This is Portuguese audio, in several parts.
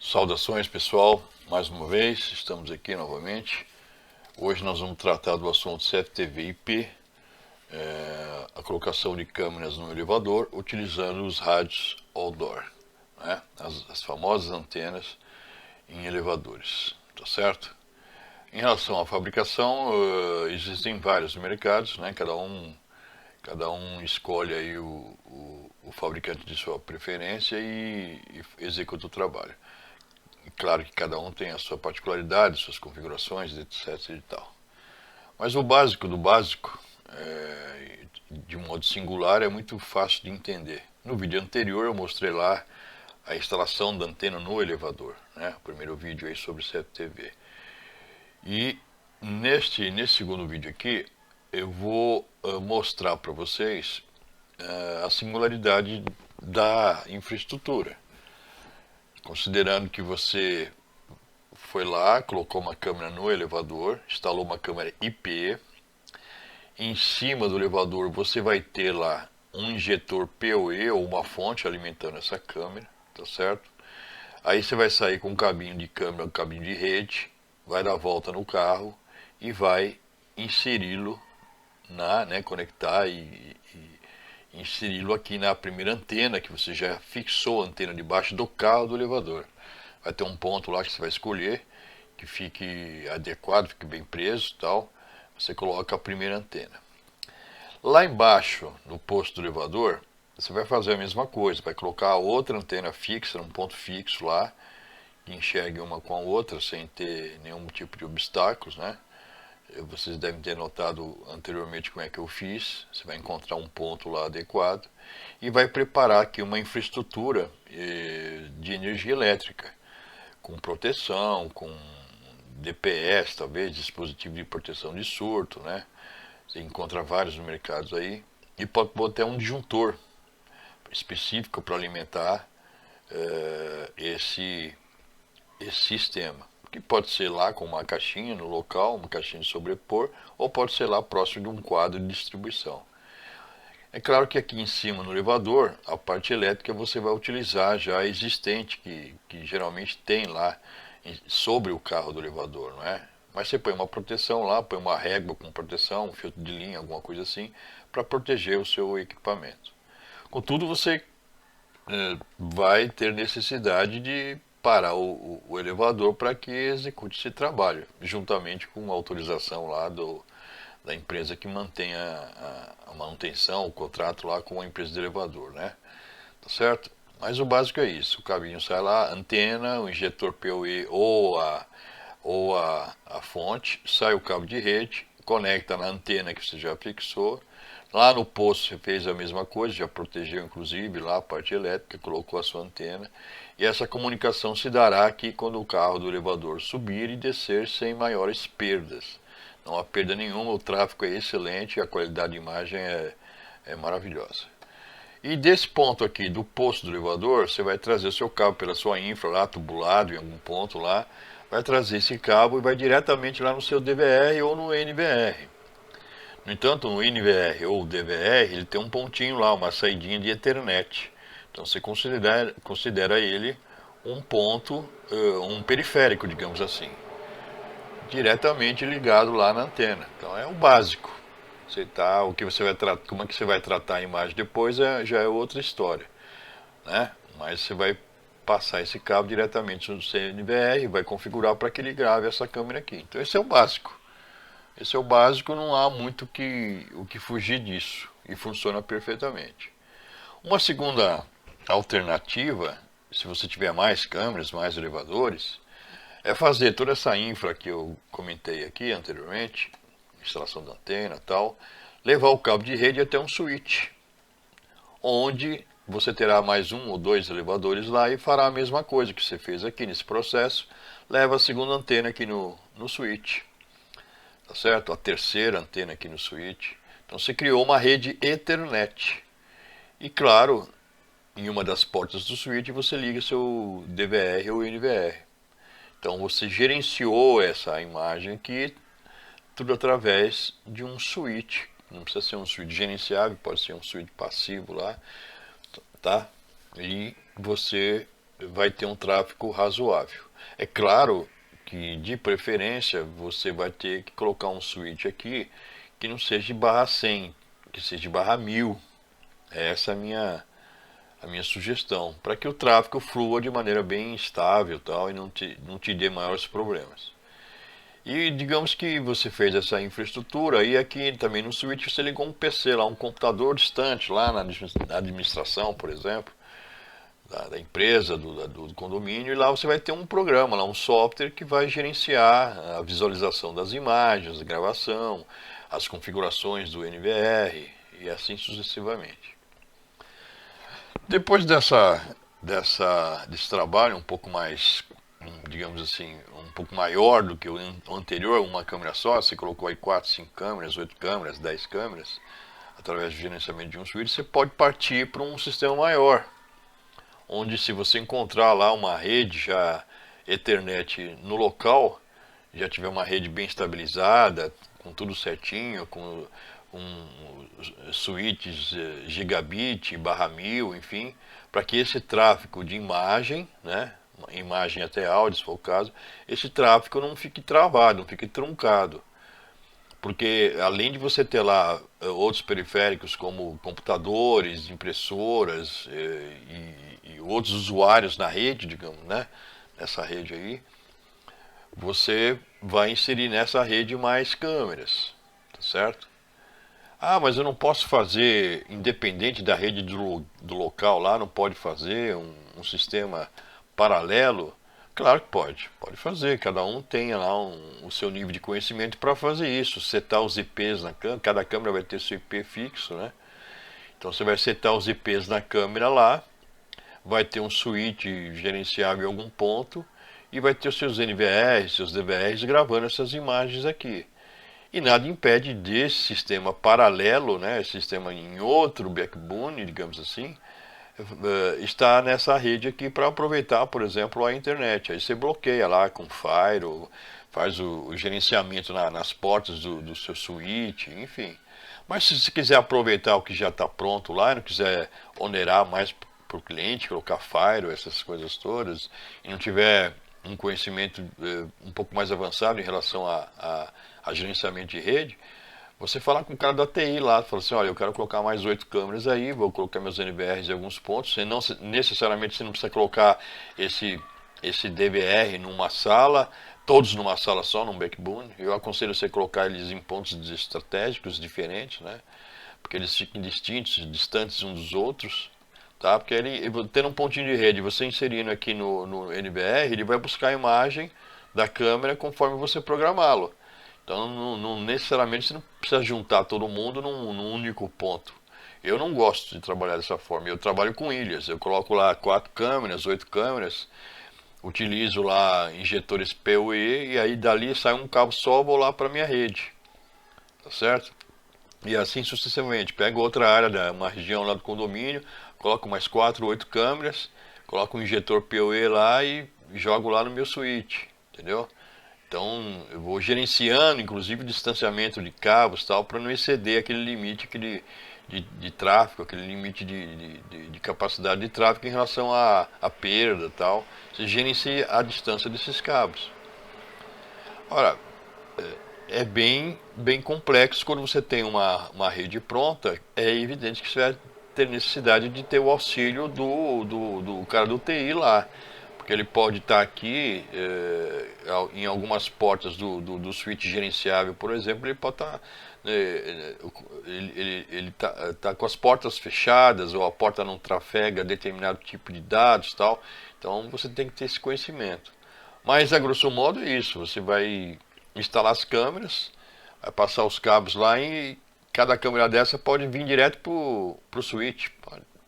Saudações, pessoal, mais uma vez, estamos aqui novamente. Hoje nós vamos tratar do assunto CFTV/IP, a colocação de câmeras no elevador utilizando os rádios outdoor, né? As famosas antenas em elevadores, tá certo? Em relação à fabricação, existem vários mercados, né? Cada um escolhe aí o fabricante de sua preferência e executa o trabalho. Claro que cada um tem a sua particularidade, suas configurações, etc. e tal. Mas o básico do básico, de modo singular, é muito fácil de entender. No vídeo anterior eu mostrei lá a instalação da antena no elevador, né? O primeiro vídeo aí sobre CFTV. E nesse segundo vídeo aqui eu vou mostrar para vocês a singularidade da infraestrutura. Considerando que você foi lá, colocou uma câmera no elevador, instalou uma câmera IP. Em cima do elevador você vai ter lá um injetor PoE ou uma fonte alimentando essa câmera, tá certo? Aí você vai sair com um cabinho de câmera, um cabinho de rede, vai dar a volta no carro e vai inseri-lo conectar e inseri-lo aqui na primeira antena, que você já fixou a antena debaixo do carro do elevador. Vai ter um ponto lá que você vai escolher, que fique adequado, fique bem preso e tal. Você coloca a primeira antena. Lá embaixo, no posto do elevador, você vai fazer a mesma coisa. Vai colocar outra antena fixa, num ponto fixo lá, que enxergue uma com a outra, sem ter nenhum tipo de obstáculos, né? Vocês devem ter notado anteriormente como é que eu fiz. Você vai encontrar um ponto lá adequado e vai preparar aqui uma infraestrutura de energia elétrica, com proteção, com DPS, talvez, dispositivo de proteção de surto, né? Você encontra vários no mercado aí. E pode botar um disjuntor específico para alimentar esse sistema. Que pode ser lá com uma caixinha no local, uma caixinha de sobrepor, ou pode ser lá próximo de um quadro de distribuição. É claro que aqui em cima no elevador, a parte elétrica você vai utilizar já existente, que geralmente tem lá sobre o carro do elevador, não é? Mas você põe uma proteção lá, põe uma régua com proteção, um filtro de linha, alguma coisa assim, para proteger o seu equipamento. Contudo, você vai ter necessidade de parar o elevador para que execute esse trabalho, juntamente com a autorização lá da empresa que mantém a manutenção, o contrato lá com a empresa de elevador, né? Tá certo? Mas o básico é isso, o cabinho sai lá, antena, o injetor PoE ou a fonte, sai o cabo de rede, conecta na antena que você já fixou. Lá no posto você fez a mesma coisa, já protegeu inclusive lá a parte elétrica, colocou a sua antena. E essa comunicação se dará aqui quando o carro do elevador subir e descer sem maiores perdas. Não há perda nenhuma, o tráfego é excelente e a qualidade de imagem é maravilhosa. E desse ponto aqui, do posto do elevador, você vai trazer o seu cabo pela sua infra lá, tubulado em algum ponto lá, vai trazer esse cabo e vai diretamente lá no seu DVR ou no NVR. No entanto, no NVR ou DVR, ele tem um pontinho lá, uma saidinha de Ethernet. Então você considera ele um ponto, um periférico, digamos assim, diretamente ligado lá na antena. Então é o básico. O que você vai como é que você vai tratar a imagem depois já é outra história, né? Mas você vai passar esse cabo diretamente no CNVR, vai configurar para que ele grave essa câmera aqui. Então esse é o básico. Esse é o básico, não há muito o que fugir disso e funciona perfeitamente. Uma segunda alternativa, se você tiver mais câmeras, mais elevadores, é fazer toda essa infra que eu comentei aqui anteriormente, instalação da antena e tal, levar o cabo de rede até um switch, onde você terá mais um ou dois elevadores lá e fará a mesma coisa que você fez aqui nesse processo, leva a segunda antena aqui no switch, tá certo? A terceira antena aqui no switch. Então você criou uma rede Ethernet. E claro, em uma das portas do switch você liga seu DVR ou NVR. Então você gerenciou essa imagem aqui, tudo através de um switch. Não precisa ser um switch gerenciável, pode ser um switch passivo lá, tá? E você vai ter um tráfego razoável. É claro que, de preferência, você vai ter que colocar um switch aqui que não seja de /100, que seja de /1000. Essa é a minha sugestão, para que o tráfego flua de maneira bem estável tal, e não te dê maiores problemas. E digamos que você fez essa infraestrutura e aqui também no switch você ligou um PC lá, um computador distante lá na administração, por exemplo, da empresa, do condomínio, e lá você vai ter um programa, lá, um software que vai gerenciar a visualização das imagens, a gravação, as configurações do NVR e assim sucessivamente. Depois desse trabalho um pouco mais, digamos assim, um pouco maior do que o anterior, uma câmera só, você colocou aí 4, 5 câmeras, 8 câmeras, 10 câmeras, através do gerenciamento de um switch, você pode partir para um sistema maior, onde se você encontrar lá uma rede já Ethernet no local, já tiver uma rede bem estabilizada, com tudo certinho, com switches gigabit, /1000, enfim, para que esse tráfego de imagem, né, imagem até áudio, se for o caso, esse tráfego não fique travado, não fique truncado. Porque além de você ter lá outros periféricos como computadores, impressoras e outros usuários na rede, digamos, né, nessa rede aí, você vai inserir nessa rede mais câmeras, tá certo? Ah, mas eu não posso fazer, independente da rede do local lá, não pode fazer um sistema paralelo? Claro que pode fazer. Cada um tem lá o seu nível de conhecimento para fazer isso. Setar os IPs na câmera, cada câmera vai ter seu IP fixo, né? Então você vai setar os IPs na câmera lá, vai ter um switch gerenciável em algum ponto e vai ter os seus NVRs, seus DVRs gravando essas imagens aqui. E nada impede desse sistema paralelo, né, sistema em outro backbone, digamos assim, estar nessa rede aqui para aproveitar, por exemplo, a internet. Aí você bloqueia lá com Firewall, faz o gerenciamento nas portas do seu switch, enfim. Mas se você quiser aproveitar o que já está pronto lá, não quiser onerar mais para o cliente, colocar Firewall, essas coisas todas, e não tiver um conhecimento um pouco mais avançado em relação a gerenciamento de rede, você falar com o cara da TI lá, fala assim, olha, eu quero colocar mais 8 câmeras aí, vou colocar meus NVRs em alguns pontos, você não, necessariamente você não precisa colocar esse DVR numa sala, todos numa sala só, num backbone. Eu aconselho você colocar eles em pontos estratégicos diferentes, né? Porque eles ficam distintos, distantes uns dos outros, tá? Porque ele, tendo um pontinho de rede, você inserindo aqui no NVR, ele vai buscar a imagem da câmera conforme você programá-lo. Então, não necessariamente você não precisa juntar todo mundo num único ponto. Eu não gosto de trabalhar dessa forma. Eu trabalho com ilhas. Eu coloco lá 4 câmeras, 8 câmeras, utilizo lá injetores PoE e aí dali sai um cabo só, vou lá para minha rede. Tá certo? E assim sucessivamente. Pego outra área, uma região lá do condomínio, coloco mais 4, 8 câmeras, coloco um injetor PoE lá e jogo lá no meu switch. Entendeu? Então, eu vou gerenciando, inclusive, o distanciamento de cabos tal, para não exceder aquele limite de tráfego, aquele limite de capacidade de tráfego em relação à perda tal. Você gerencia a distância desses cabos. Ora, é bem complexo quando você tem uma rede pronta, é evidente que você vai ter necessidade de ter o auxílio do cara do TI lá. Porque ele pode estar aqui em algumas portas do switch gerenciável, por exemplo, ele pode estar ele tá com as portas fechadas ou a porta não trafega determinado tipo de dados tal. Então você tem que ter esse conhecimento. Mas a grosso modo é isso, você vai instalar as câmeras, vai passar os cabos lá e cada câmera dessa pode vir direto pro switch.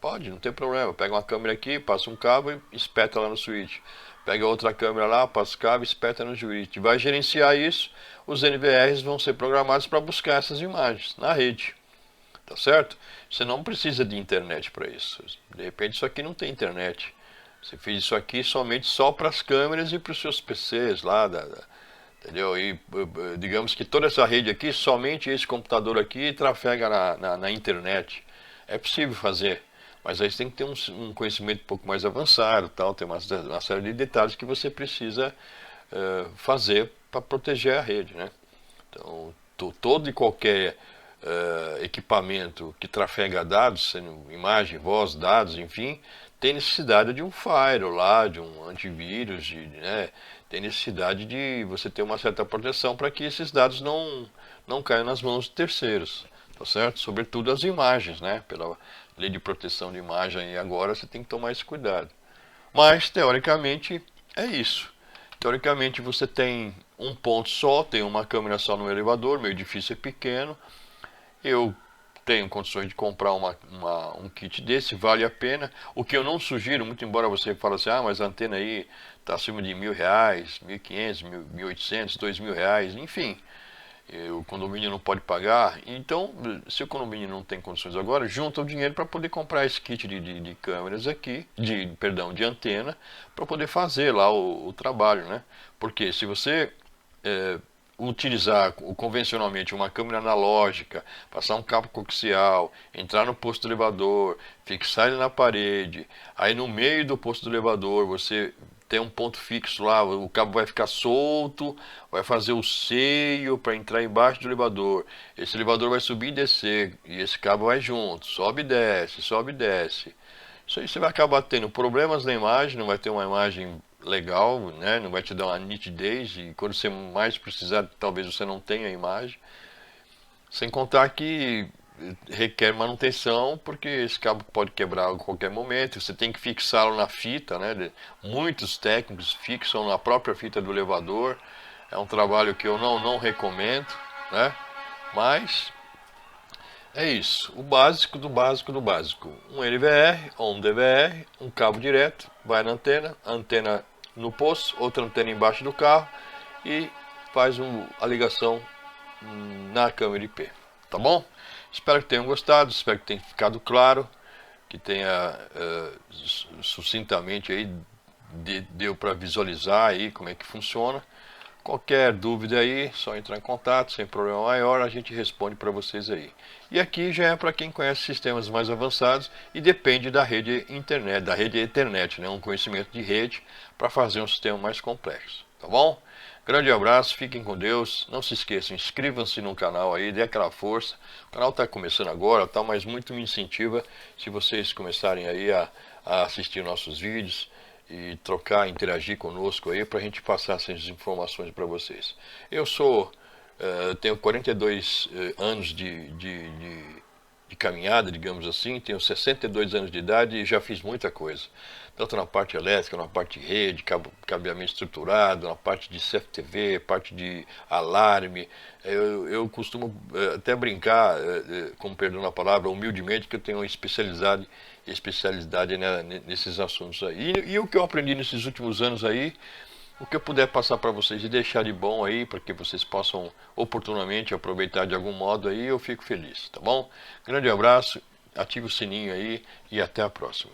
Pode, não tem problema. Pega uma câmera aqui, passa um cabo e espeta lá no switch. Pega outra câmera lá, passa o cabo e espeta no switch. Vai gerenciar isso, os NVRs vão ser programados para buscar essas imagens na rede. Tá certo? Você não precisa de internet para isso. De repente isso aqui não tem internet. Você fez isso aqui somente só para as câmeras e para os seus PCs lá, entendeu? E digamos que toda essa rede aqui, somente esse computador aqui trafega na internet. É possível fazer. Mas aí você tem que ter um conhecimento um pouco mais avançado, tal, tem uma série de detalhes que você precisa fazer para proteger a rede, né? Então, todo e qualquer equipamento que trafega dados, sendo imagem, voz, dados, enfim, tem necessidade de um firewall lá, de um antivírus, né? Tem necessidade de você ter uma certa proteção para que esses dados não caiam nas mãos de terceiros, tá certo? Sobretudo as imagens, né? Pela lei de proteção de imagem, e agora você tem que tomar esse cuidado. Mas, teoricamente, é isso. Teoricamente, você tem um ponto só, tem uma câmera só no elevador, meu edifício é pequeno. Eu tenho condições de comprar um kit desse, vale a pena. O que eu não sugiro, muito embora você fale assim, mas a antena aí está acima de R$1.000, 1.500, 1.800, R$2.000, enfim. O condomínio não pode pagar, então se o condomínio não tem condições agora, junta o dinheiro para poder comprar esse kit de câmeras aqui, de antena, para poder fazer lá o trabalho, né? Porque se você utilizar convencionalmente uma câmera analógica, passar um cabo coaxial, entrar no posto do elevador, fixar ele na parede, aí no meio do posto do elevador você tem um ponto fixo lá, o cabo vai ficar solto, vai fazer o seio para entrar embaixo do elevador. Esse elevador vai subir e descer, e esse cabo vai junto, sobe e desce, sobe e desce. Isso aí você vai acabar tendo problemas na imagem, não vai ter uma imagem legal, né? Não vai te dar uma nitidez, e quando você mais precisar, talvez você não tenha a imagem. Sem contar que requer manutenção, porque esse cabo pode quebrar a qualquer momento, você tem que fixá-lo na fita, né? Muitos técnicos fixam na própria fita do elevador, é um trabalho que eu não recomendo, né? Mas é isso, o básico do básico do básico. Um NVR ou um DVR, um cabo direto, vai na antena, antena no posto, outra antena embaixo do carro e faz a ligação na câmera IP, tá bom? Espero que tenham gostado, espero que tenha ficado claro, que tenha sucintamente aí, deu para visualizar aí como é que funciona. Qualquer dúvida aí, só entrar em contato, sem problema maior, a gente responde para vocês aí. E aqui já é para quem conhece sistemas mais avançados e depende da rede internet, da rede Ethernet, né? Um conhecimento de rede para fazer um sistema mais complexo, tá bom? Grande abraço, fiquem com Deus, não se esqueçam, inscrevam-se no canal aí, dê aquela força. O canal está começando agora, tá, mas muito me incentiva se vocês começarem aí a assistir nossos vídeos e trocar, interagir conosco aí para a gente passar essas informações para vocês. Eu tenho 42 anos de caminhada, digamos assim, tenho 62 anos de idade e já fiz muita coisa, tanto na parte elétrica, na parte de rede, cabeamento estruturado, na parte de CFTV, parte de alarme. Eu costumo até brincar, com perdão na palavra, humildemente, que eu tenho uma especialidade nesses assuntos aí. E o que eu aprendi nesses últimos anos aí, o que eu puder passar para vocês e deixar de bom aí, para que vocês possam oportunamente aproveitar de algum modo aí, eu fico feliz, tá bom? Grande abraço, ative o sininho aí e até a próxima.